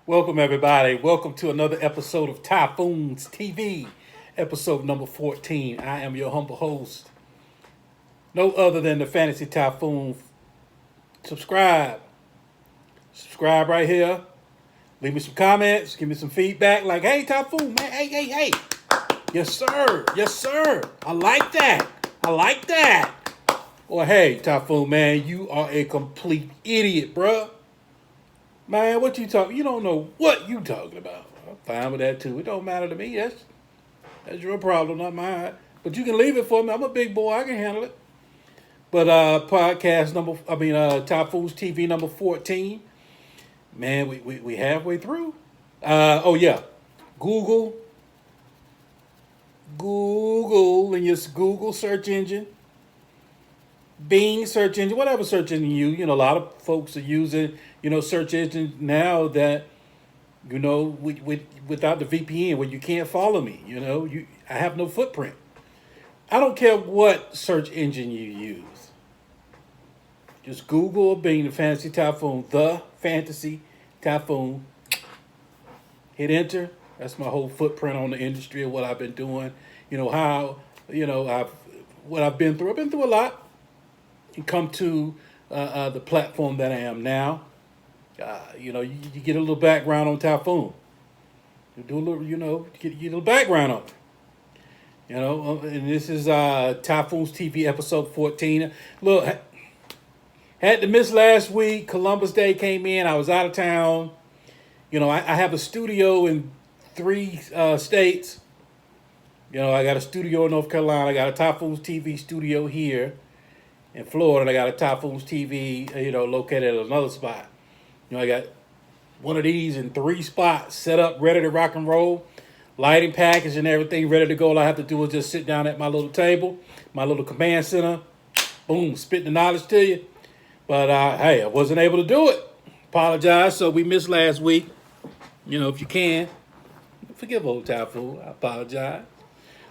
Welcome, everybody. Welcome to another episode of Typhoons TV, episode number 14. I am your humble host, no other than the Fantasy Typhoon. Subscribe. Subscribe right here. Leave me some comments. Give me some feedback like, hey, Typhoon, man. Hey. Yes, sir. Yes, sir. I like that. I like that. Or, hey, Typhoon, man, you are a complete idiot, bruh. Man, what you talking? You don't know what you talking about. I'm fine with that too. It don't matter to me. That's your problem, not mine. But you can leave it for me. I'm a big boy. I can handle it. But Typhoons TV number 14. Man, we halfway through. Oh yeah, Google, and your Google search engine, Bing search engine, whatever search engine a lot of folks are using, search engine now that, without the VPN where you can't follow me, I have no footprint. I don't care what search engine you use. Just Google or Bing the Fantasy Typhoon, the Fantasy Typhoon. Hit enter. That's my whole footprint on the industry of what I've been doing. What I've been through. I've been through a lot. And come to the platform that I am now. You get a little background on Typhoon. You do a little, get a little background on it. And this is Typhoons TV episode 14. Look, had to miss last week. Columbus Day came in. I was out of town. I have a studio in 3 states. I got a studio in North Carolina. I got a Typhoons TV studio here in Florida. I got a Typhoons TV, located at another spot. I got one of these in 3 spots set up, ready to rock and roll. Lighting package and everything ready to go. All I have to do is just sit down at my little table, my little command center. Boom, spit the knowledge to you. But, hey, I wasn't able to do it. Apologize. So we missed last week. If you can, forgive old Typhoon. I apologize.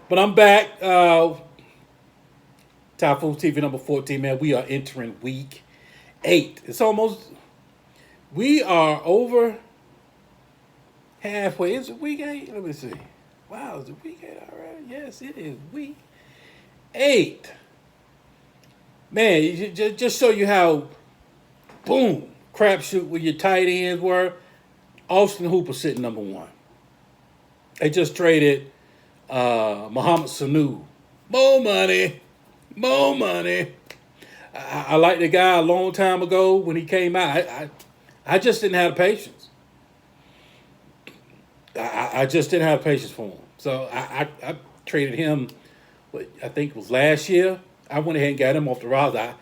But I'm back. Typhoons TV number 14, man. We are entering week 8. We are over halfway. Is it week 8? Let me see. Wow, is it week 8 already? Yes, it is week 8. Man, just show you how, boom, crapshoot where your tight ends were. Austin Hooper sitting number 1. They just traded Mohamed Sanu. More money. I liked the guy a long time ago when he came out. I just didn't have the patience. I just didn't have patience for him. So I traded him, I think it was last year. I went ahead and got him off the roster.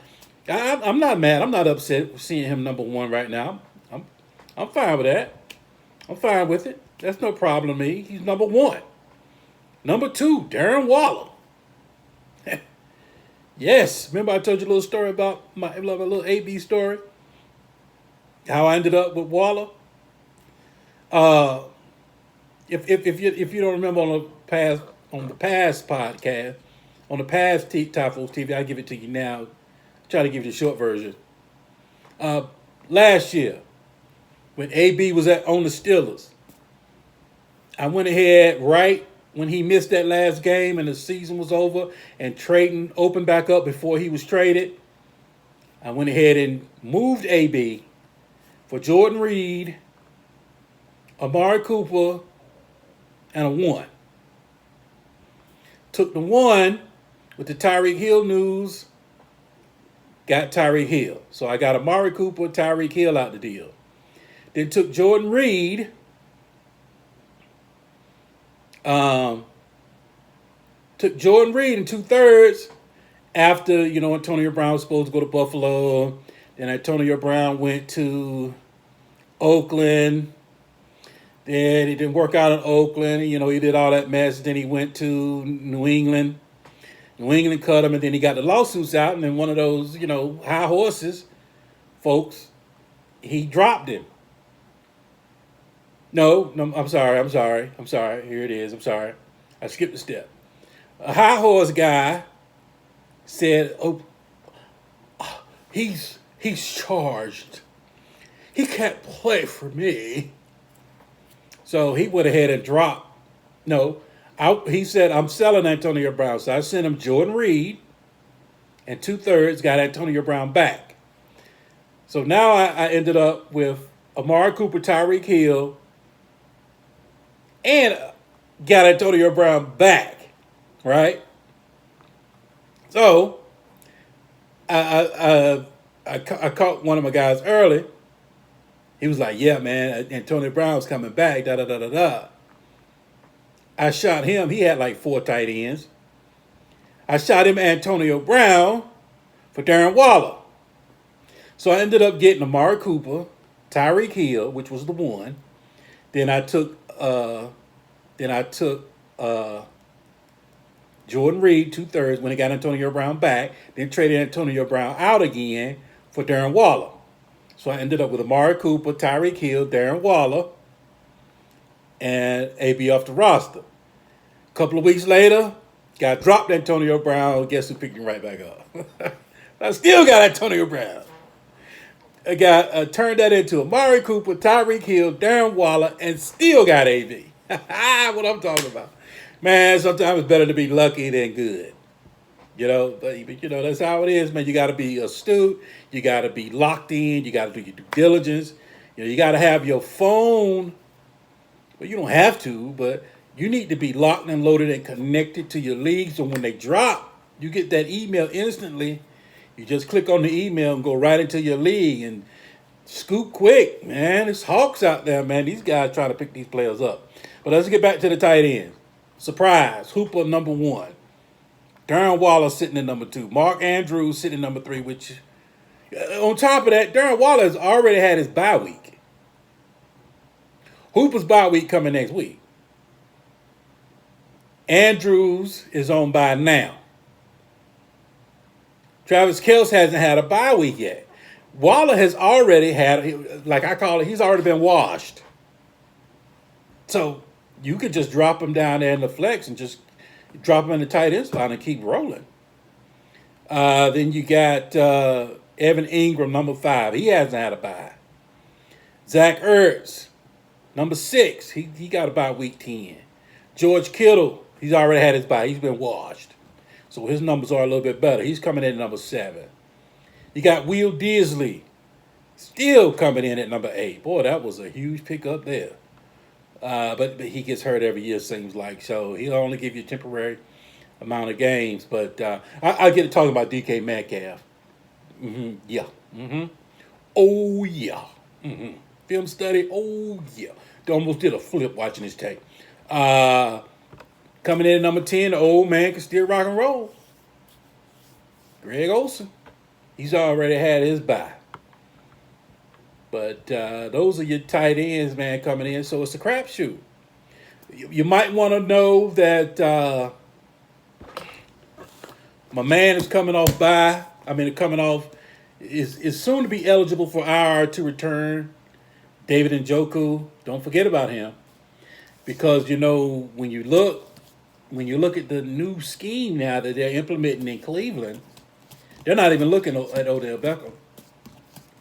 I'm not mad. I'm not upset with seeing him number 1 right now. I'm fine with that. I'm fine with it. That's no problem to me. He's number 1. Number 2, Darren Waller. Yes, remember I told you a little story about my little AB story? How I ended up with Waller? If you don't remember on the past podcast, on the past Typhoons TV, I'll give it to you now. Try to give you the short version. Last year, when AB was on the Steelers, I went ahead right when he missed that last game and the season was over and trading opened back up before he was traded. I went ahead and moved AB for Jordan Reed, Amari Cooper, and a 1. Took the 1 with the Tyreek Hill news, got Tyreek Hill. So I got Amari Cooper, Tyreek Hill out the deal. Then took Jordan Reed. Took Jordan Reed in 2/3 after, Antonio Brown was supposed to go to Buffalo. Then Antonio Brown went to Oakland. Then it didn't work out in Oakland. He did all that mess. Then he went to New England. New England cut him, and then he got the lawsuits out. And then one of those, high horses folks, he dropped him. No, I'm sorry. Here it is. I'm sorry. I skipped a step. A high horse guy said, he's charged. He can't play for me. So he went ahead and dropped. No, he said, I'm selling Antonio Brown. So I sent him Jordan Reed, and 2/3 got Antonio Brown back. So now I ended up with Amari Cooper, Tyreek Hill, and got Antonio Brown back, right? So I caught one of my guys early. He was like, "Yeah, man, Antonio Brown's coming back." Da da da da da. I shot him. He had like 4 tight ends. I shot him Antonio Brown for Darren Waller. So I ended up getting Amari Cooper, Tyreek Hill, which was the one. Then I took Jordan Reed 2/3 when he got Antonio Brown back. Then traded Antonio Brown out again for Darren Waller. So I ended up with Amari Cooper, Tyreek Hill, Darren Waller, and AB off the roster. A couple of weeks later, got dropped Antonio Brown. Guess who picked him right back up? I still got Antonio Brown. I got turned that into Amari Cooper, Tyreek Hill, Darren Waller, and still got AB. What I'm talking about. Man, sometimes it's better to be lucky than good. But that's how it is, man. You got to be astute. You got to be locked in. You got to do your due diligence. You got to have your phone. Well, you don't have to, but you need to be locked and loaded and connected to your league. So when they drop, you get that email instantly. You just click on the email and go right into your league and scoop quick, man. It's Hawks out there, man. These guys trying to pick these players up. But let's get back to the tight ends. Surprise, Hooper number 1. Darren Waller sitting at number 2. Mark Andrews sitting at number 3, which, on top of that, Darren Waller has already had his bye week. Hooper's bye week coming next week. Andrews is on bye now. Travis Kelce hasn't had a bye week yet. Waller has already had, like I call it, he's already been washed. So you could just drop him down there in the flex and just drop him in the tight end spot and keep rolling. Then you got Evan Ingram, number 5. He hasn't had a bye. Zach Ertz, number 6. He got a bye week 10. George Kittle, he's already had his bye. He's been washed. So his numbers are a little bit better. He's coming in at number 7. You got Will Disley, still coming in at number 8. Boy, that was a huge pickup there. But he gets hurt every year, seems like. So he'll only give you a temporary amount of games. But I get to talking about DK Metkalf. Yeah. Oh, yeah. Film study. Oh, yeah. Almost did a flip watching this tape. Coming in at number 10, the old man can still rock and roll. Greg Olsen. He's already had his bye. But those are your tight ends, man, coming in. So it's a crapshoot. You might want to know that my man is coming off bye. Is soon to be eligible for IR to return. David Njoku, don't forget about him. Because, when you look at the new scheme now that they're implementing in Cleveland, they're not even looking at Odell Beckham.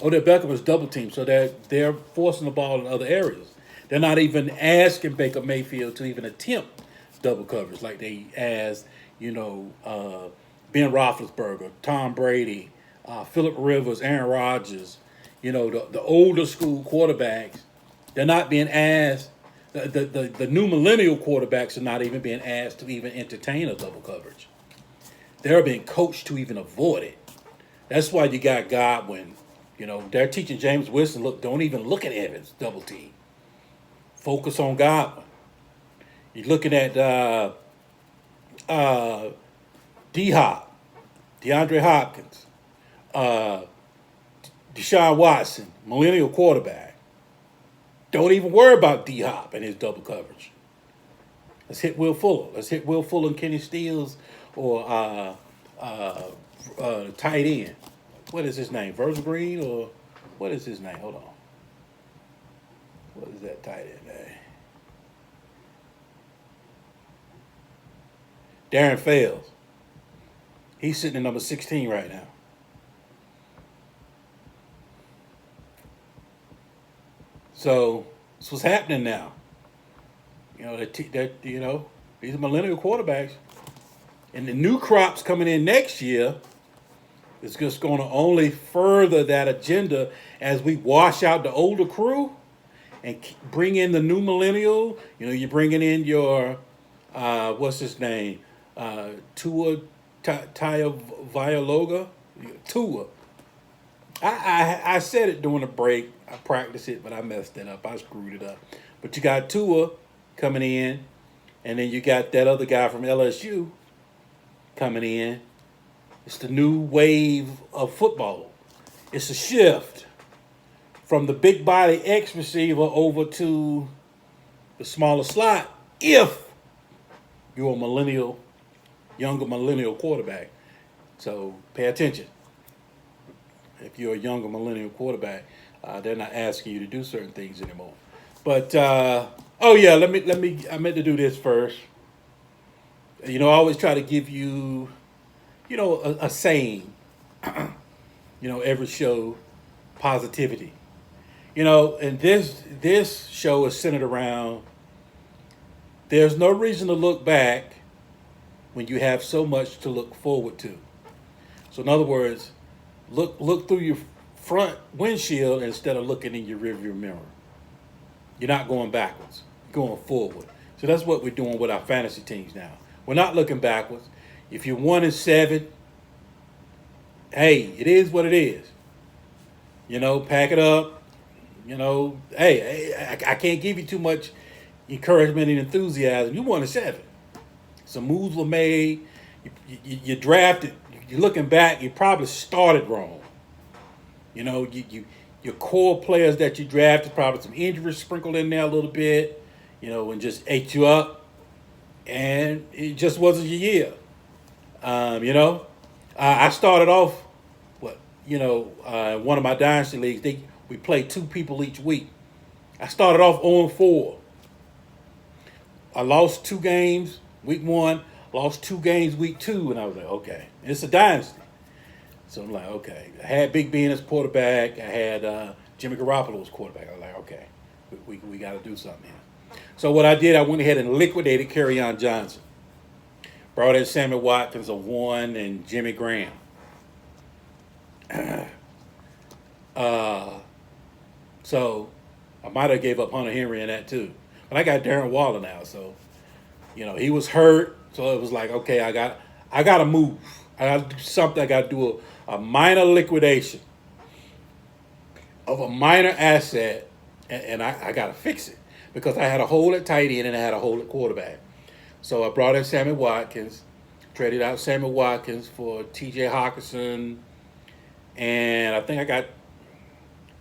Odell Beckham is double teamed, so they're forcing the ball in other areas. They're not even asking Baker Mayfield to even attempt double coverage like they asked, Ben Roethlisberger, Tom Brady, Phillip Rivers, Aaron Rodgers, the older school quarterbacks. They're not being asked. The new millennial quarterbacks are not even being asked to even entertain a double coverage. They're being coached to even avoid it. That's why you got Godwin. They're teaching James Winston, look, don't even look at Evans double team. Focus on Godwin. You're looking at D-Hop, DeAndre Hopkins, Deshaun Watson, millennial quarterback. Don't even worry about D-Hop and his double coverage. Let's hit Will Fuller. Let's hit Will Fuller and Kenny Stills or tight end. What is his name? Virgil Green or what is his name? Hold on. What is that tight end name? Darren Fells. He's sitting at number 16 right now. So, that's what's happening now. These are millennial quarterbacks, and the new crops coming in next year is just going to only further that agenda as we wash out the older crew and bring in the new millennial. You're bringing in your what's his name, Tua Tagovailoa, Tua. I said it during the break. I practiced it, but I messed it up. I screwed it up. But you got Tua coming in, and then you got that other guy from LSU coming in. It's the new wave of football. It's a shift from the big body X receiver over to the smaller slot if you're a younger millennial quarterback. So pay attention. If you're a younger millennial quarterback, they're not asking you to do certain things anymore. But I meant to do this first. I always try to give you, a saying. Every show, positivity. And this show is centered around. There's no reason to look back when you have so much to look forward to. So in other words, look through your front windshield instead of looking in your rearview mirror. You're not going backwards. You're going forward. So that's what we're doing with our fantasy teams now. We're not looking backwards. If you're 1-7, hey, it is what it is. Pack it up. I can't give you too much encouragement and enthusiasm. You 1-7. Some moves were made. You drafted. You're looking back. You probably started wrong. Your core players that you drafted, probably some injuries sprinkled in there a little bit, and just ate you up. And it just wasn't your year. I started off, one of my dynasty leagues, we played 2 people each week. I started off 0-4. I lost 2 games week 1, lost 2 games week 2, and I was like, okay, it's a dynasty. So I'm like, okay. I had Big Ben as quarterback. I had Jimmy Garoppolo as quarterback. I was like, okay, we got to do something here. So what I did, I went ahead and liquidated Kerryon Johnson. Brought in Sammy Watkins, a 1, and Jimmy Graham. So I might have gave up Hunter Henry in that too. But I got Darren Waller now, so he was hurt. So it was like, okay, I got to move. I got to do something. I got to do a minor liquidation of a minor asset, and I got to fix it because I had a hole at tight end and I had a hole at quarterback. So I brought in Sammy Watkins, traded out Sammy Watkins for T.J. Hawkinson, and I think I got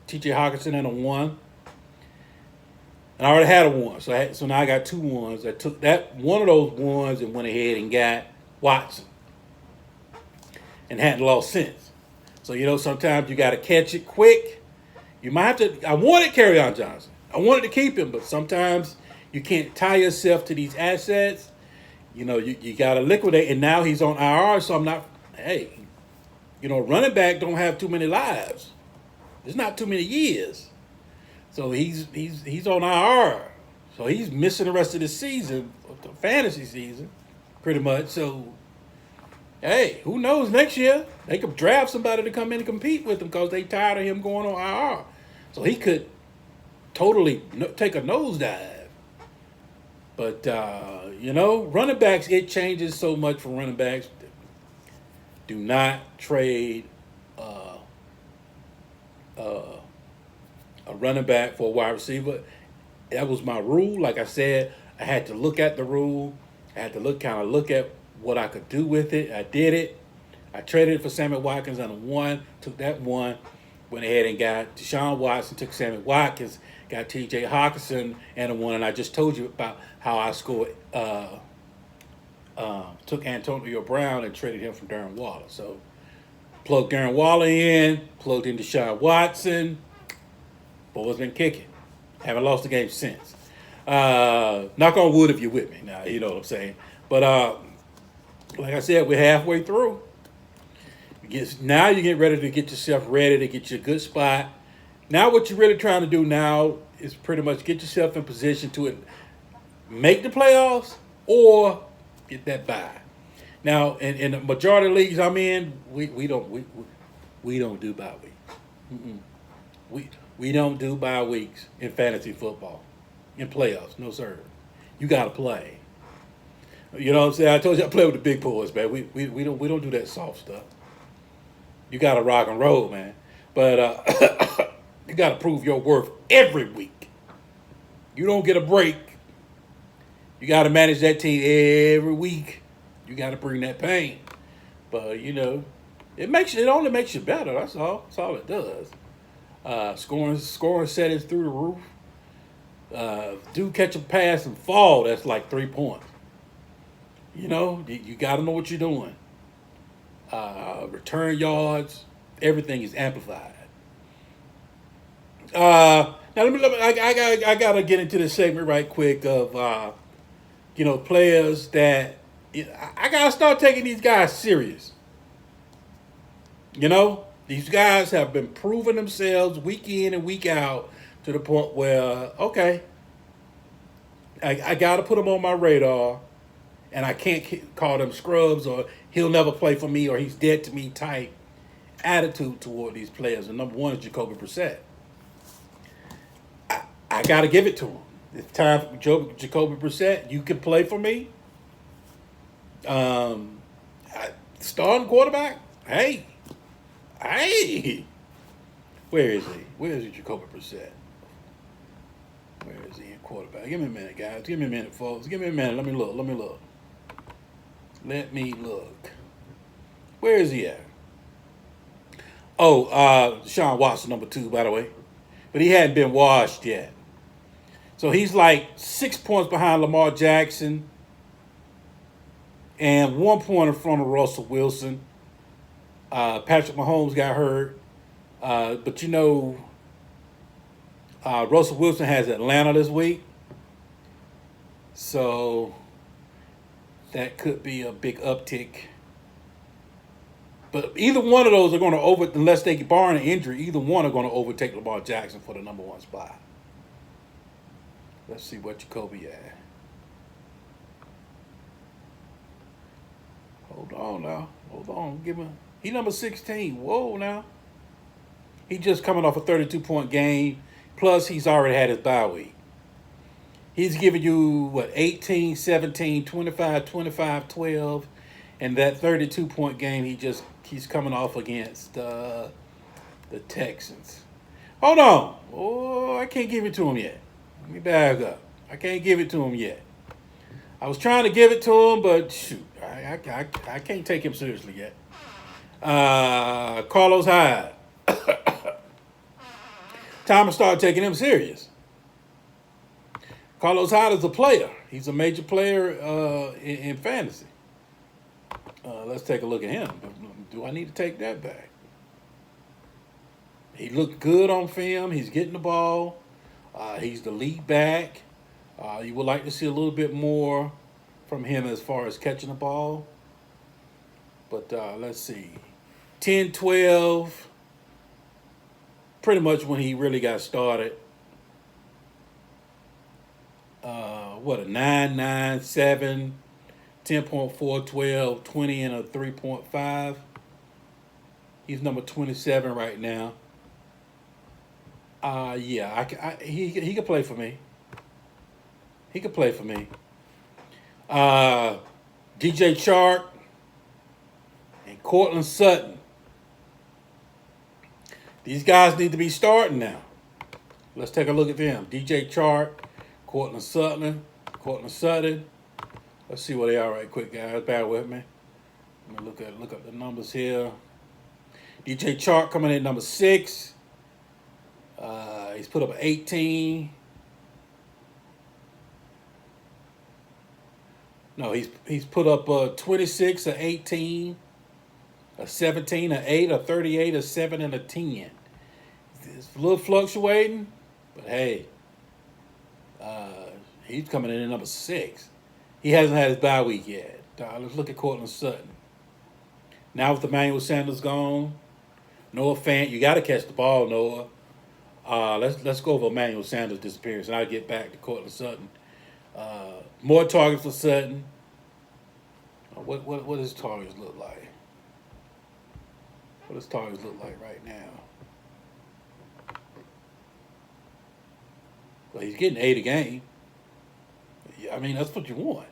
T.J. Hawkinson and a 1. And I already had a 1, so now I got 2 1s. I took that one of those 1s and went ahead and got Watson, and hadn't lost since. So sometimes you got to catch it quick. You might have to. I wanted Kerryon Johnson. I wanted to keep him, but sometimes you can't tie yourself to these assets. You got to liquidate, and now he's on IR, so I'm not. Hey, running back don't have too many lives. There's not too many years. So he's on IR. So he's missing the rest of the season, the fantasy season, pretty much. So, hey, who knows next year? They could draft somebody to come in and compete with him because they tired of him going on IR. So he could totally take a nosedive. But, running backs, it changes so much for running backs. Do not trade a running back for a wide receiver. That was my rule. Like I said, I had to look at the rule. I had to look at what I could do with it. I did it. I traded it for Sammy Watkins on a 1, took that 1, went ahead and got Deshaun Watson, took Sammy Watkins, got T.J. Hawkinson and a 1, and I just told you about how I scored, took Antonio Brown and traded him from Darren Waller. So plugged Darren Waller in, plugged in Deshaun Watson. Boy's been kicking. Haven't lost a game since. Knock on wood if you're with me. Now, you know what I'm saying. But like I said, we're halfway through. Now you get ready to get yourself ready to get you a good spot. Now what you're really trying to do now is pretty much get yourself in position to make the playoffs or get that bye. Now, in the majority of leagues I'm in, we don't do bye weeks. We we don't do bye weeks in fantasy football, in playoffs. No sir, you got to play. You know what I'm saying? I told you I play with the big boys, man. We don't do that soft stuff. You got to rock and roll, man. But you got to prove your worth every week. You don't get a break. You got to manage that team every week. You got to bring that pain. But it only makes you better. That's all. That's all it does. Scoring settings through the roof. Do catch a pass and fall. That's like 3 points. You got to know what you're doing. Return yards, everything is amplified. Now I gotta get into this segment right quick of players that I gotta start taking these guys serious. These guys have been proving themselves week in and week out to the point where I gotta put them on my radar. And I can't call them scrubs or he'll never play for me or he's dead to me type attitude toward these players. And number one is Jacoby Brissett. I got to give it to him. It's time for Jacoby Brissett. You can play for me. Starting quarterback? Hey. Where is he? Where is Jacoby Brissett? Where is he in quarterback? Give me a minute, guys. Give me a minute, folks. Give me a minute. Let me look. Where is he at? Oh, Deshaun Watson, number 2, by the way. But he hadn't been washed yet. So he's like 6 points behind Lamar Jackson and 1 point in front of Russell Wilson. Patrick Mahomes got hurt. But Russell Wilson has Atlanta this week. So that could be a big uptick. But either one of those are going to unless they barring an injury, either one are going to overtake Lamar Jackson for the number 1 spot. Let's see what Jacoby had. Hold on. He number 16. Whoa, now. He just coming off a 32-point game. Plus, he's already had his bye week. He's giving you, 18, 17, 25, 25, 12. And that 32-point game, he's coming off against the Texans. Hold on. Oh, I can't give it to him yet. Let me back up. I can't give it to him yet. I was trying to give it to him, but shoot, I can't take him seriously yet. Carlos Hyde. Time to start taking him serious. Carlos Hyde is a player. He's a major player in fantasy. Let's take a look at him. Do I need to take that back? He looked good on film. He's getting the ball. He's the lead back. You would like to see a little bit more from him as far as catching the ball. But let's see. 10, 12. Pretty much when he really got started. A 9, 9, 7, 10.4, 12, 20, and a 3.5. He's number 27 right now. He could play for me. DJ Chark and Cortland Sutton. These guys need to be starting now. Let's take a look at them. DJ Chark, Cortland Sutton. Let's see what they are right quick, guys. Bear with me. Let me look up the numbers here. DJ Chark coming in at number 6. He's put up an 18. No, he's put up a 26, a 18, a 17, a 8, a 38, a 7, and a 10. It's a little fluctuating, but hey, he's coming in at number 6. He hasn't had his bye week yet. Let's look at Cortland Sutton. Now with Emmanuel Sanders gone, Noah Fant, you got to catch the ball, Noah. Let's go over Emmanuel Sanders' disappearance, and I'll get back to Cortland Sutton. More targets for Sutton. What does targets look like? What does targets look like right now? Well, he's getting 8 a game. I mean, that's what you want.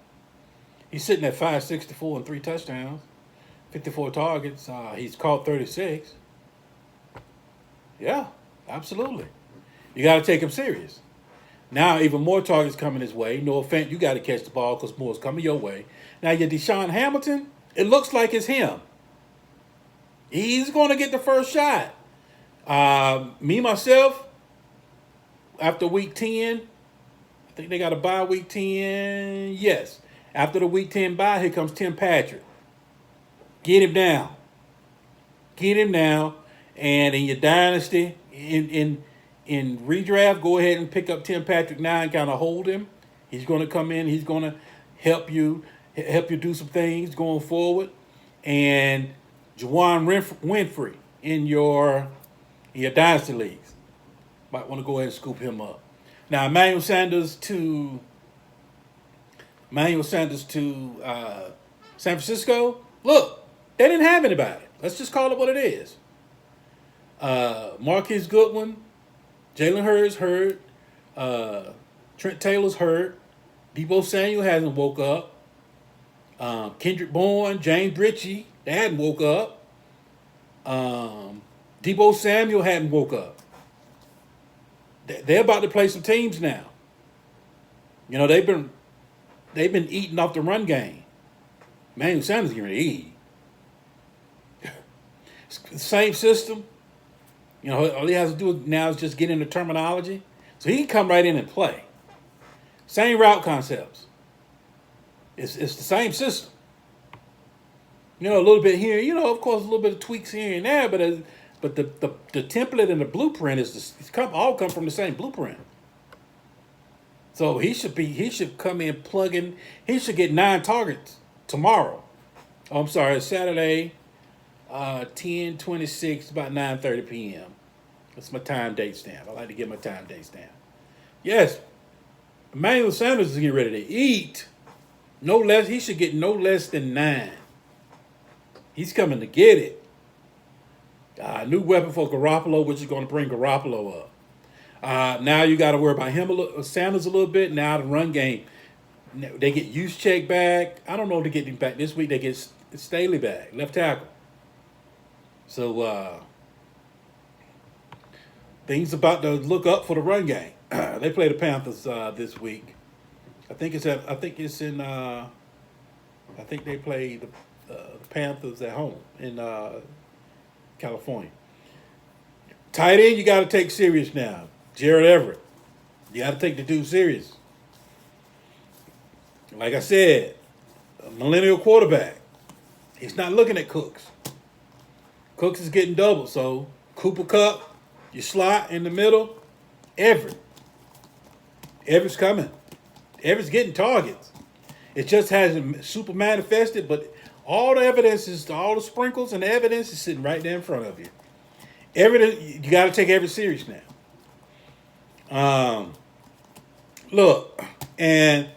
He's sitting at 564 and 3 touchdowns, 54 targets. He's caught 36. Yeah, absolutely. You got to take him serious. Now, even more targets coming his way. No offense, you got to catch the ball because more's coming your way. Now, your Deshaun Hamilton, it looks like it's him. He's going to get the first shot. Myself, after week 10, I think they got a bye week 10. Yes. After the week 10 bye, here comes Tim Patrick. Get him down. Get him now. And in your dynasty, in redraft, go ahead and pick up Tim Patrick now and kind of hold him. He's going to come in. He's going to help you do some things going forward. And Juwan Winfrey in your dynasty leagues. Might want to go ahead and scoop him up. Now, Emmanuel Sanders to San Francisco. Look, they didn't have anybody. Let's just call it what it is. Marquise Goodwin, Jalen Hurts hurt. Trent Taylor's hurt. Deebo Samuel hasn't woke up. Kendrick Bourne, James Ritchie, they hadn't woke up. Deebo Samuel hadn't woke up. They're about to play some teams now. You know, they've been eating off the run game. Emmanuel Sanders getting ready to eat. Same system. You know, all he has to do now is just get in the terminology. So he can come right in and play. Same route concepts. It's the same system. You know, a little bit here, you know, of course, a little bit of tweaks here and there, but the template and the blueprint all come from the same blueprint. So he should come in plugging. He should get 9 targets tomorrow. Oh, I'm sorry, it's Saturday, 10/26, about 9:30 p.m. That's my time date stamp. I like to get my time date stamp. Yes, Emmanuel Sanders is getting ready to eat. No less. He should get no less than 9. He's coming to get it. New weapon for Garoppolo, which is going to bring Garoppolo up. Now you got to worry about Sanders a little bit. Now the run game, they get Juszczyk back. I don't know if they get him back this week. They get Staley back, left tackle. So things about to look up for the run game. They play the Panthers this week. I think they play the Panthers at home in California. Tight end, you got to take serious now. Gerald Everett, you got to take the dude serious. Like I said, a millennial quarterback. He's not looking at Cooks. Cooks is getting double, so Cooper Kupp, you slot in the middle, Everett. Everett's coming. Everett's getting targets. It just hasn't super manifested, but all the evidence all the sprinkles and the evidence is sitting right there in front of you. Everett, you got to take Everett serious now. Look, and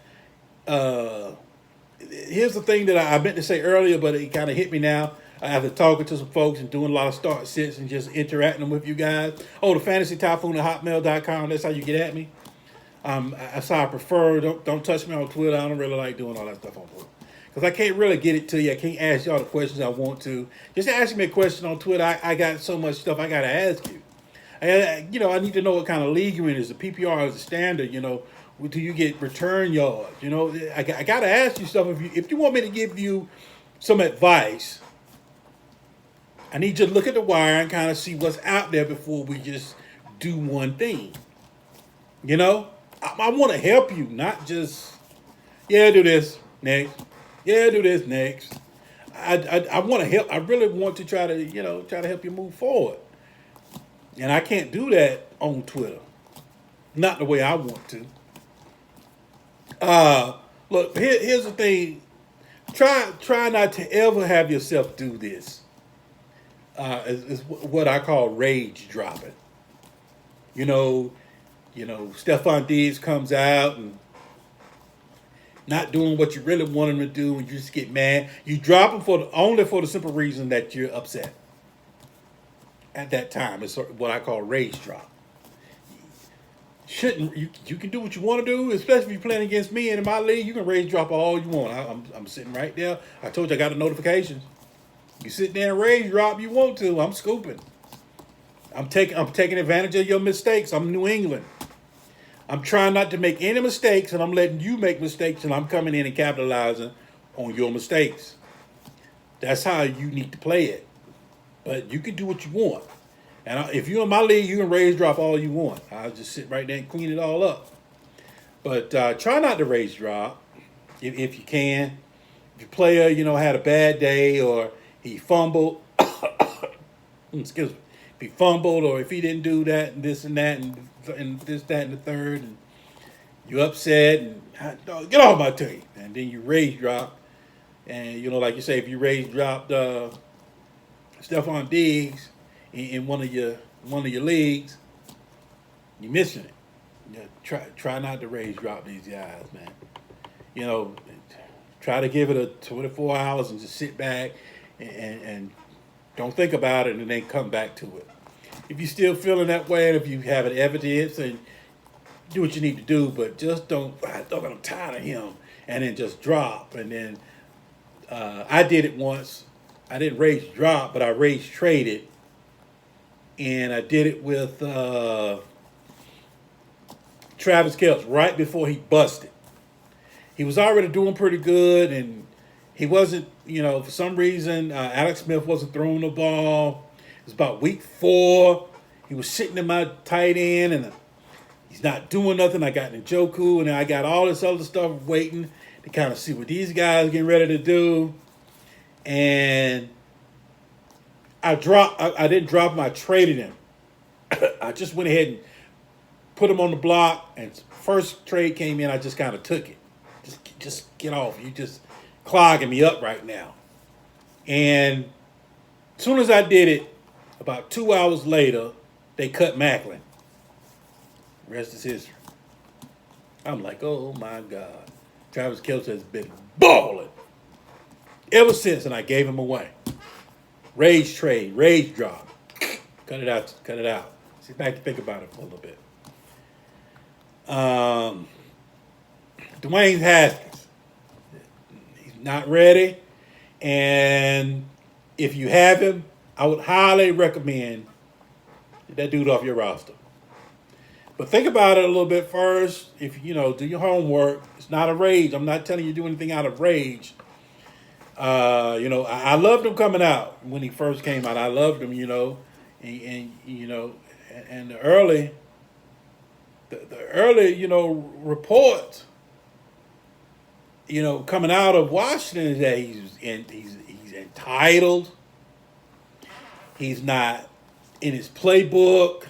here's the thing that I meant to say earlier, but it kind of hit me now. After talking to some folks and doing a lot of start sits and just interacting with you guys. Oh, the fantasy typhoon at hotmail.com. That's how you get at me. That's how I prefer. Don't touch me on Twitter. I don't really like doing all that stuff on Twitter because I can't really get it to you. I can't ask y'all the questions I want to. Just ask me a question on Twitter. I got so much stuff I got to ask you. I need to know what kind of league you're in. Is the PPR is the standard? Do you get return yards? I got to ask you stuff. If you want me to give you some advice, I need you to look at the wire and kind of see what's out there before we just do one thing. I want to help you, not just, do this next. Do this next. I want to help. I really want to try to help you move forward. And I can't do that on Twitter. Not the way I want to. Look, here's the thing. Try not to ever have yourself do this. Is what I call rage dropping. Stephon Diggs comes out and not doing what you really want them to do, and you just get mad. You drop them only for the simple reason that you're upset. At that time, it's what I call rage drop. Shouldn't you can do what you want to do, especially if you're playing against me and in my league. You can rage drop all you want. I'm sitting right there. I told you I got the notifications. You sit there and rage drop you want to. I'm scooping. I'm taking advantage of your mistakes. I'm New England. I'm trying not to make any mistakes, and I'm letting you make mistakes, and I'm coming in and capitalizing on your mistakes. That's how you need to play it. But you can do what you want. And if you're in my league, you can rage drop all you want. I'll just sit right there and clean it all up. But try not to rage drop if you can. If your player, had a bad day or he fumbled, excuse me, if he fumbled or if he didn't do that and this and that and this, that, and the third, and you're upset and get off my team. And then you rage drop. And, like you say, if you rage dropped Stephon Diggs in one of your leagues, you're missing it. Try not to rage drop these guys, man. Try to give it a 24 hours and just sit back and don't think about it and then come back to it. If you're still feeling that way and if you have an evidence, and do what you need to do, but just don't. I'm tired of him, and then just drop. And then I did it once. I didn't rage drop, but I rage traded. And I did it with Travis Kelce right before he busted. He was already doing pretty good, and he wasn't, for some reason, Alex Smith wasn't throwing the ball. It was about week 4. He was sitting in my tight end, and he's not doing nothing. I got Njoku, and I got all this other stuff waiting to kind of see what these guys are getting ready to do. And I didn't drop him. I traded him. I just went ahead and put him on the block. And first trade came in, I just kind of took it. Just get off. You just clogging me up right now. And as soon as I did it, about 2 hours later, they cut Macklin. Rest is history. I'm like, oh my God. Travis Kelce has been balling ever since, and I gave him away. Rage trade, rage drop. Cut it out. Sit back and think about it for a little bit. Dwayne Haskins. He's not ready. And if you have him, I would highly recommend that dude off your roster. But think about it a little bit first. If, do your homework. It's not a rage. I'm not telling you to do anything out of rage. I loved him coming out when he first came out. I loved him, and the early, reports, coming out of Washington is that he's entitled. He's not in his playbook.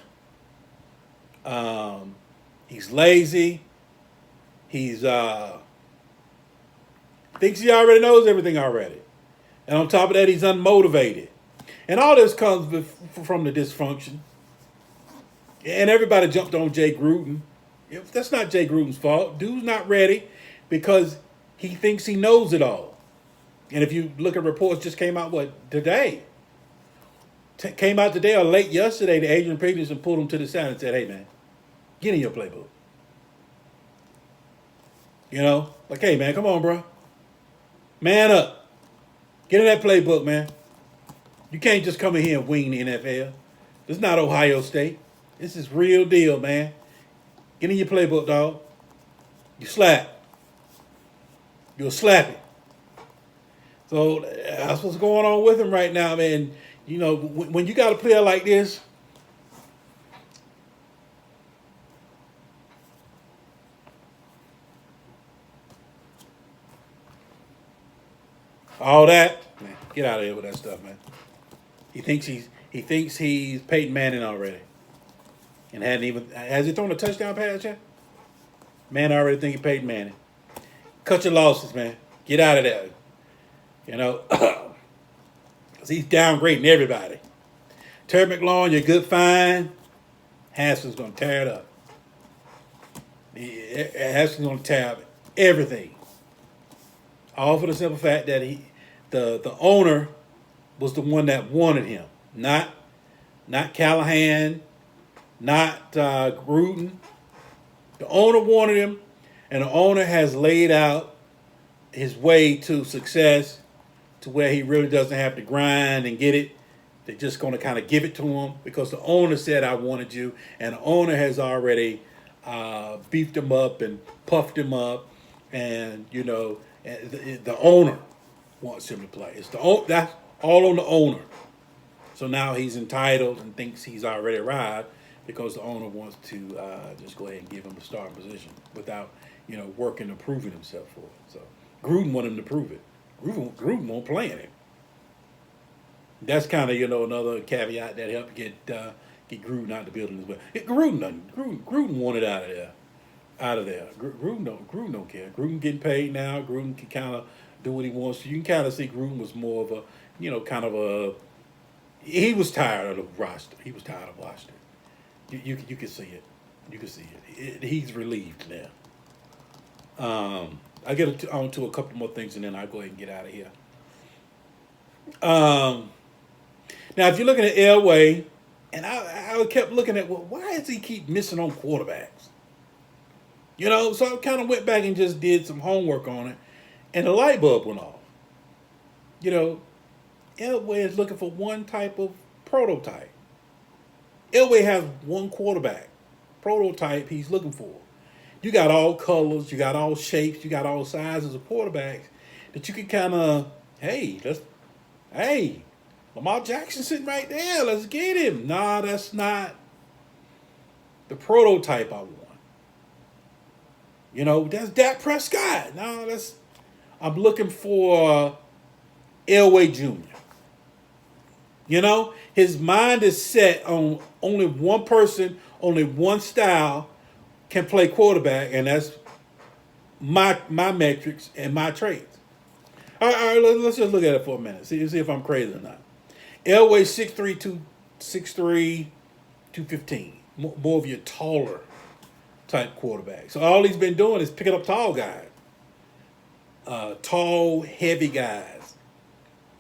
He's lazy. He's thinks he already knows everything already. And on top of that, he's unmotivated. And all this comes from the dysfunction. And everybody jumped on Jay Gruden. That's not Jay Gruden's fault. Dude's not ready because he thinks he knows it all. And if you look at reports, just came out, today? Came out today or late yesterday, that Adrian Peterson pulled him to the side and said, hey, man, get in your playbook. Hey, man, come on, bro. Man up. Get in that playbook, man. You can't just come in here and wing the NFL. This is not Ohio State. This is real deal, man. Get in your playbook, dog. You slap. You'll slap it. So that's what's going on with him right now, man. When you got a player like this, all that, man, get out of here with that stuff, man. He thinks he's Peyton Manning already, and has he thrown a touchdown pass yet? Man, already think he's Peyton Manning. Cut your losses, man. Get out of there. Because he's downgrading everybody. Terry McLaurin, you're good, fine. Haskins gonna tear it up. Haskins gonna tear up everything. All for the simple fact that the owner was the one that wanted him, not Callahan, not Gruden. The owner wanted him, and the owner has laid out his way to success to where he really doesn't have to grind and get it. They're just going to kind of give it to him because the owner said, I wanted you. And the owner has already beefed him up and puffed him up. And, the owner wants him to play. That's all on the owner. So now he's entitled and thinks he's already arrived because the owner wants to just go ahead and give him the starting position without, working and proving himself for it. So Gruden wanted him to prove it. Gruden won't play in it. That's kind of another caveat that helped get Gruden out of the building as well. Gruden wanted out of there. Gruden don't care. Gruden getting paid now. Gruden can kind of do what he wants. You can kind of see Gruden was more of a he was tired of the roster. He was tired of Washington. You can see it. You can see it. He's relieved now. I get on to a couple more things and then I'll go ahead and get out of here. Now, if you're looking at Elway, and I kept looking at, well, why does he keep missing on quarterbacks? So I kind of went back and just did some homework on it, and the light bulb went off. Elway is looking for one type of prototype. Elway has one quarterback prototype he's looking for. You got all colors, you got all shapes, you got all sizes of quarterbacks that you can kind of, Lamar Jackson sitting right there. Let's get him. Nah, that's not the prototype I want. That's Dak Prescott. No, I'm looking for Elway Jr. His mind is set on only one person, only one style can play quarterback, and that's my metrics and my traits. All right, let's just look at it for a minute. See if I'm crazy or not. Elway 6'3", 215. More of your taller type quarterback. So all he's been doing is picking up tall guys. Tall, heavy guys.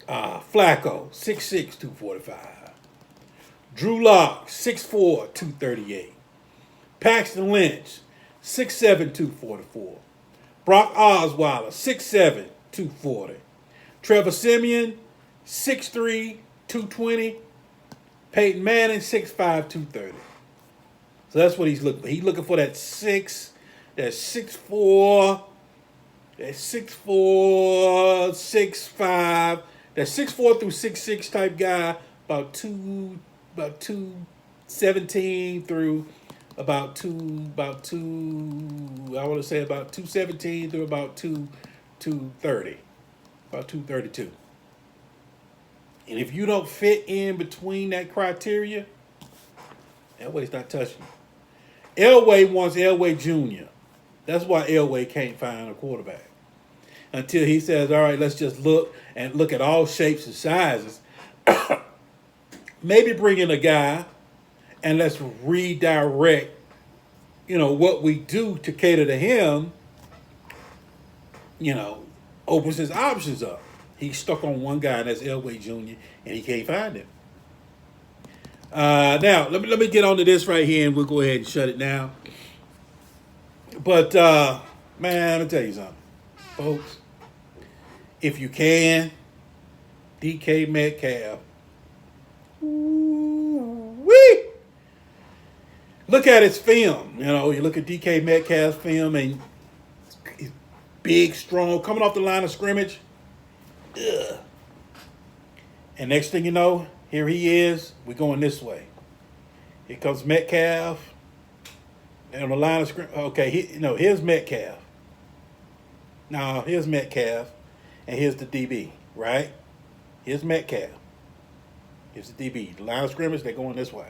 Flacco, 6'6", 245. Drew Lock, 6'4", 238. Paxton Lynch, 6'7", 244. Brock Osweiler, 6'7", 240. Trevor Siemian, 6'3", 220. Peyton Manning, 6'5", 230. So that's what he's looking for. He's looking for that 6'4", that 6'5", that 6'4" through 6'6" type guy, about 217 through about 217 through about 230, about 232. And if you don't fit in between that criteria, Elway's not touching you. Elway wants Elway Jr. That's why Elway can't find a quarterback. Until he says, all right, let's just look at all shapes and sizes. Maybe bring in a guy and let's redirect, what we do to cater to him, opens his options up. He's stuck on one guy, and that's Elway Jr., and he can't find him. Now, let me get on to this right here, and we'll go ahead and shut it down. But, man, let me tell you something. Folks, if you can, DK Metkalf, wee! Look at his film. You look at DK Metcalf's film, and he's big, strong, coming off the line of scrimmage. Ugh. And next thing you know, here he is. We're going this way. Here comes Metcalf. And on the line of scrimmage. Okay, here's Metcalf. Now, here's Metcalf. And here's the DB, right? Here's Metcalf. Here's the DB. The line of scrimmage, they're going this way.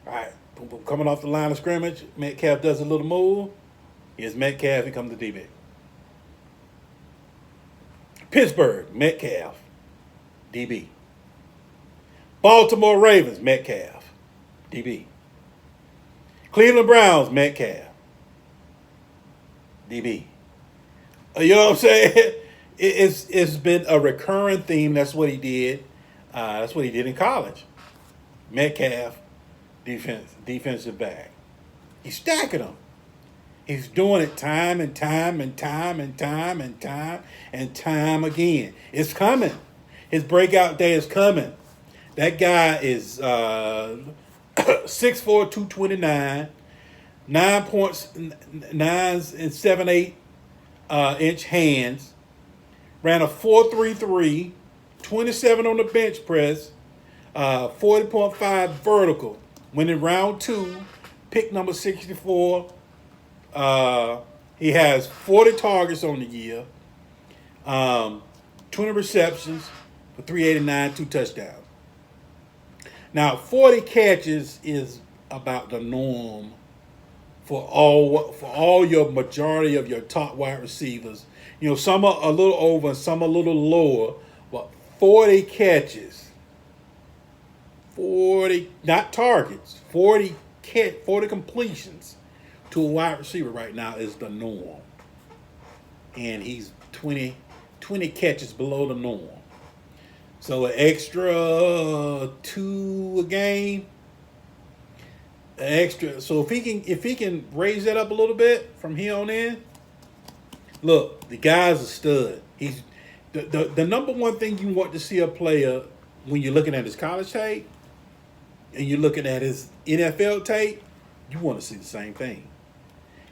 All right. Boom, boom. Coming off the line of scrimmage, Metcalf does a little move. Here's Metcalf. Here comes the DB. Pittsburgh, Metcalf, DB. Baltimore Ravens, Metcalf, DB. Cleveland Browns, Metcalf, DB. You know what I'm saying? It's been a recurring theme. That's what he did. That's what he did in college. Metcalf, defensive back. He's stacking them. He's doing it time and time and time and time and time and time again. It's coming. His breakout day is coming. That guy is 6'4", 229, 9 and 7/8 inch hands. Ran a 4.33, 27 on the bench press, 40.5 vertical. Went in round 2, pick number 64. He has 40 targets on the year, 20 receptions for 389, 2 touchdowns. Now, 40 catches is about the norm for all your majority of your top wide receivers. You know, some are a little over and some a little lower, but 40 catches, 40 not targets, 40 completions to a wide receiver right now is the norm. And he's 20 catches below the norm. So an extra 2 a game, so if he can raise that up a little bit from here on in, look, the guy's a stud. He's the number one thing you want to see a player when you're looking at his college tape and you're looking at his NFL tape, you want to see the same thing.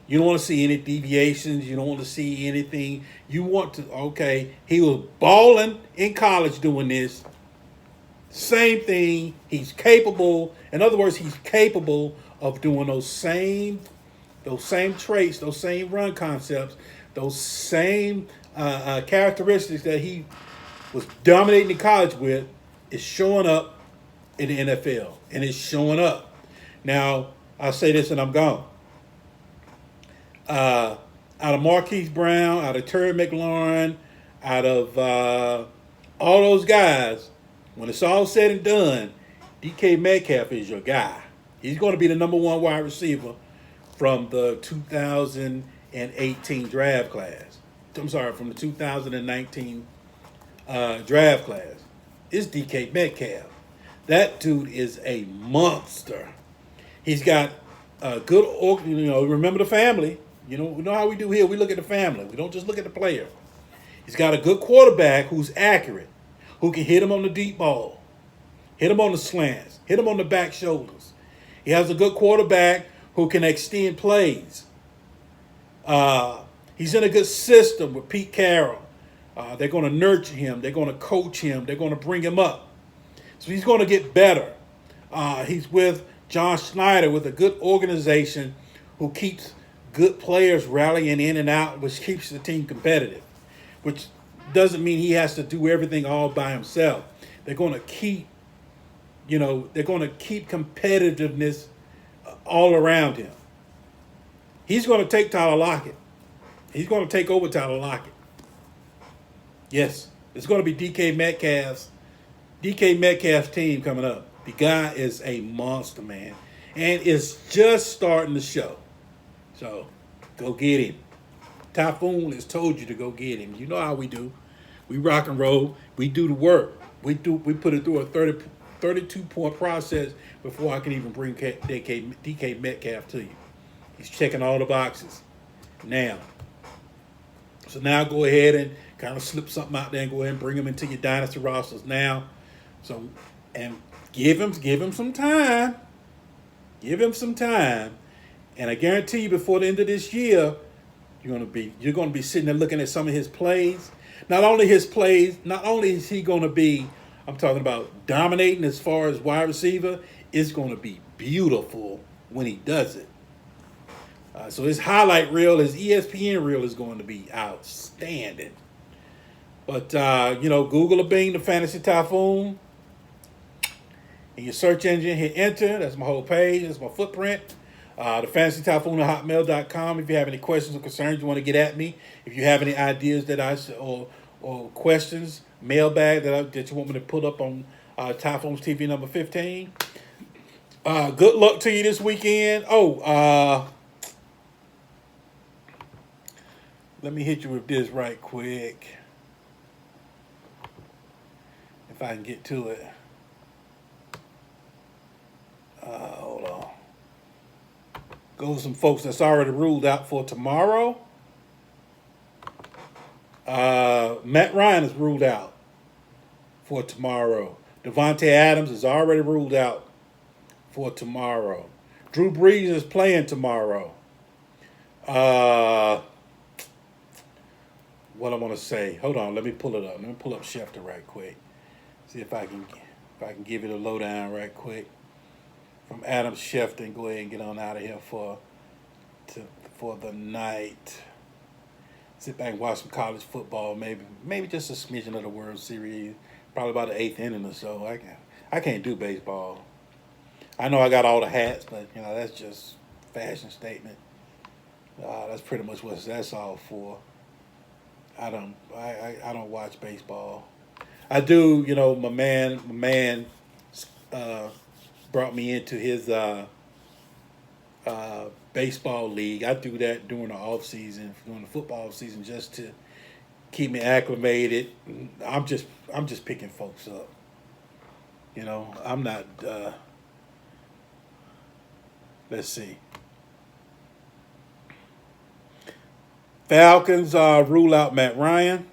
You don't want to see any deviations. You don't want to see anything. You want to, okay, he was balling in college doing this. Same thing. He's capable. In other words, he's capable of doing those same traits, those same run concepts, those same characteristics that he was dominating in college with is showing up in the NFL. And it's showing up. Now, I'll say this and I'm gone. Out of Marquise Brown, out of Terry McLaurin, out of all those guys, when it's all said and done, DK Metcalf is your guy. He's going to be the number 1 wide receiver from the 2018 draft class. I'm sorry, from the 2019 draft class. It's DK Metcalf. That dude is a monster. He's got a good, remember the family. You know how we do here. We look at the family. We don't just look at the player. He's got a good quarterback who's accurate, who can hit him on the deep ball, hit him on the slants, hit him on the back shoulders. He has a good quarterback who can extend plays. He's in a good system with Pete Carroll. They're going to nurture him. They're going to coach him. They're going to bring him up. So he's going to get better. He's with John Schneider with a good organization who keeps good players rallying in and out, which keeps the team competitive, which doesn't mean he has to do everything all by himself. They're going to keep, competitiveness all around him. He's going to take Tyler Lockett. He's going to take over Tyler Lockett. Yes, it's going to be DK Metcalf's team coming up. The guy is a monster, man, and it's just starting to show. So, go get him. Typhoon has told you to go get him. You know how we do. We rock and roll. We do the work. We put it through a 32-point process before I can even bring DK Metcalf to you. He's checking all the boxes now. So now go ahead and kind of slip something out there and go ahead and bring him into your dynasty rosters now. So, and give him some time. Give him some time. And I guarantee you before the end of this year, you're gonna be sitting there looking at some of his plays. Not only is he gonna be, I'm talking about dominating as far as wide receiver, it's gonna be beautiful when he does it. So his highlight reel, his ESPN reel is going to be outstanding. But Google or Bing the Fantasy Typhoon. In your search engine, hit enter. That's my whole page. That's my footprint. The Fantasy Typhoon at hotmail.com. If you have any questions or concerns you want to get at me, if you have any ideas or questions, mailbag that you want me to put up on Typhoons TV number 15. Good luck to you this weekend. Let me hit you with this right quick. If I can get to it. Hold on. Go to some folks that's already ruled out for tomorrow. Matt Ryan is ruled out for tomorrow. Devontae Adams is already ruled out for tomorrow. Drew Brees is playing tomorrow. What I want to say. Hold on, let me pull it up. Let me pull up Schefter right quick. See if I can give it a lowdown right quick from Adam Schefter and go ahead and get on out of here for the night. Sit back and watch some college football, maybe just a smidgen of the World Series. Probably about the 8th inning or so. I can't do baseball. I know I got all the hats, but that's just fashion statement. That's pretty much what that's all for. I don't watch baseball. I do, my man brought me into his baseball league. I do that during the off season, during the football season, just to keep me acclimated. I'm just picking folks up. I'm not. Let's see. Falcons rule out Matt Ryan.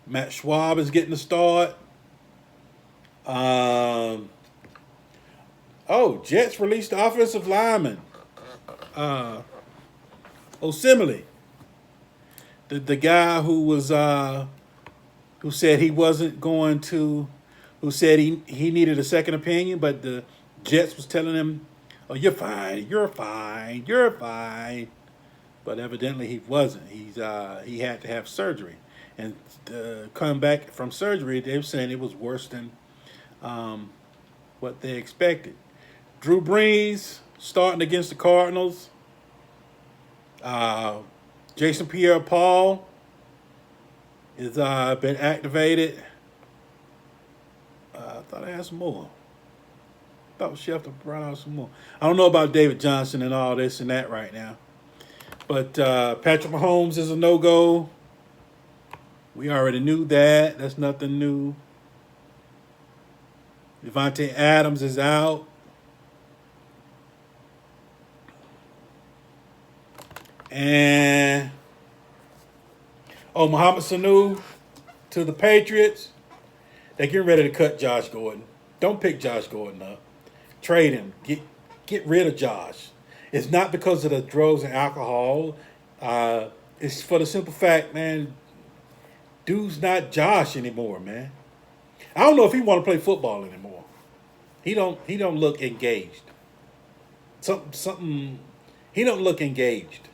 Matt Schwab is getting the start. Jets released the offensive lineman. Osemele. The guy who said he wasn't going to, who said he needed a second opinion, but the Jets was telling him, "Oh, you're fine, you're fine, you're fine." But evidently he wasn't. He had to have surgery, and come back from surgery, they were saying it was worse than what they expected. Drew Brees starting against the Cardinals. Jason Pierre-Paul has been activated. I thought I had some more. I thought Schefter brought out some more. I don't know about David Johnson and all this and that right now. But Patrick Mahomes is a no-go. We already knew that. That's nothing new. Devontae Adams is out. And Mohamed Sanu to the Patriots. They're getting ready to cut Josh Gordon. Don't pick Josh Gordon up. Trade him. Get rid of Josh. It's not because of the drugs and alcohol. It's for the simple fact, man, dude's not Josh anymore, man. I don't know if he want to play football anymore. He don't look engaged. Something. He don't look engaged.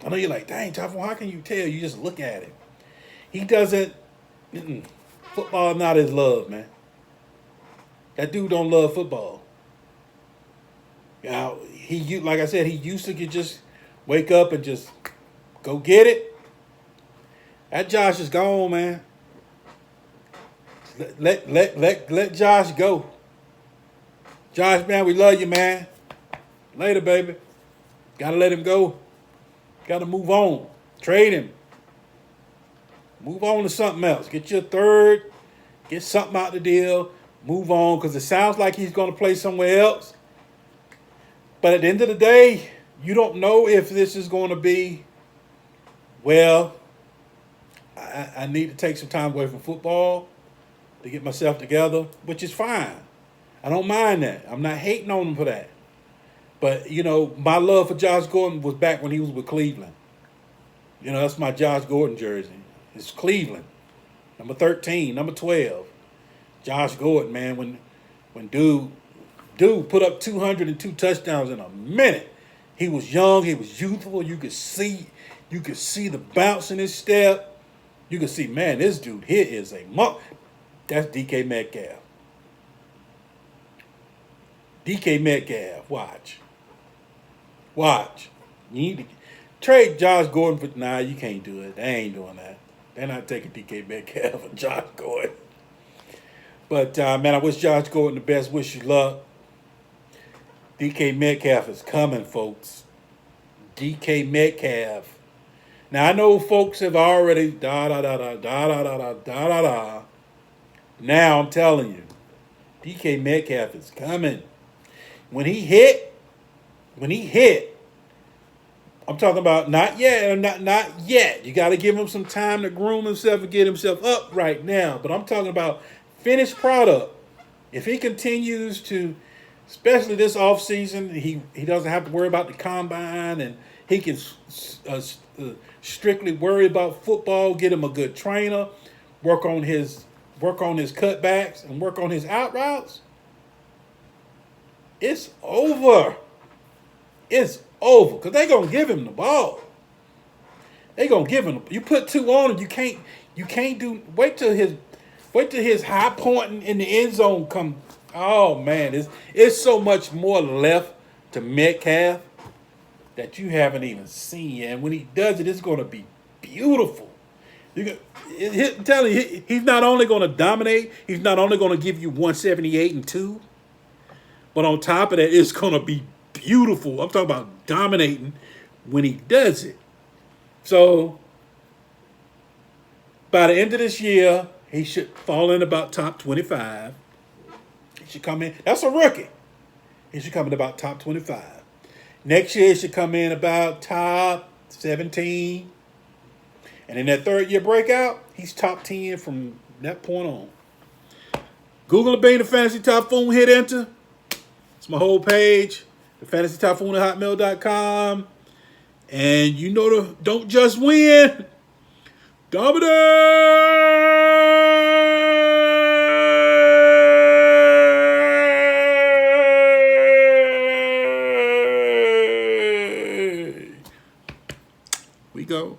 I know you're like, dang, Typhoon, how can you tell? You just look at him. He doesn't. Football is not his love, man. That dude don't love football. Now, like I said, he used to just wake up and just go get it. That Josh is gone, man. Let Josh go. Josh, man, we love you, man. Later, baby. Gotta let him go. Gotta move on. Trade him. Move on to something else. Get your third. Get something out the deal. Move on, because it sounds like he's going to play somewhere else. But at the end of the day, you don't know if this is going to be, well, I need to take some time away from football to get myself together, which is fine. I don't mind that. I'm not hating on him for that. But, my love for Josh Gordon was back when he was with Cleveland. That's my Josh Gordon jersey. It's Cleveland. Number 13, number 12. Josh Gordon, man, when dude put up 202 touchdowns in a minute. He was young, he was youthful. You could see the bounce in his step. You could see, man, this dude here is a monk. That's DK Metkalf. DK Metkalf, watch. You need to trade Josh Gordon for, nah, you can't do it. They ain't doing that. They're not taking DK Metcalf and Josh Gordon. But, man, I wish Josh Gordon the best. Wish you luck. DK Metcalf is coming, folks. DK Metcalf Now I know folks have already da da da da da da da da da da da. Now I'm telling you, DK Metcalf is coming. When he hit, when he hit, I'm talking about not yet, not yet. You got to give him some time to groom himself and get himself up right now. But I'm talking about finished product. If he continues to, especially this offseason, he doesn't have to worry about the combine, and he can strictly worry about football. Get him a good trainer, work on his cutbacks, and work on his out routes. It's over. It's over because they're gonna give him the ball. They're gonna give him. You put two on him. You can't do. Wait till his high point in the end zone come. Oh man, it's so much more left to Metcalf that you haven't even seen. And when he does it, it's gonna be beautiful. I'm telling you, he's not only gonna dominate. He's not only gonna give you 178 and 2, but on top of that, it's gonna be beautiful. I'm talking about dominating when he does it. So by the end of this year, he should fall in about top 25. He should come in. That's a rookie. He should come in about top 25. Next year, he should come in about top 17. And in that third year breakout, he's top 10 from that point on. Google it, being the Fantasy Typhoon, hit enter. It's my whole page. The Fantasy Typhoon at hotmail.com. And you know don't just win. Dominate! We go.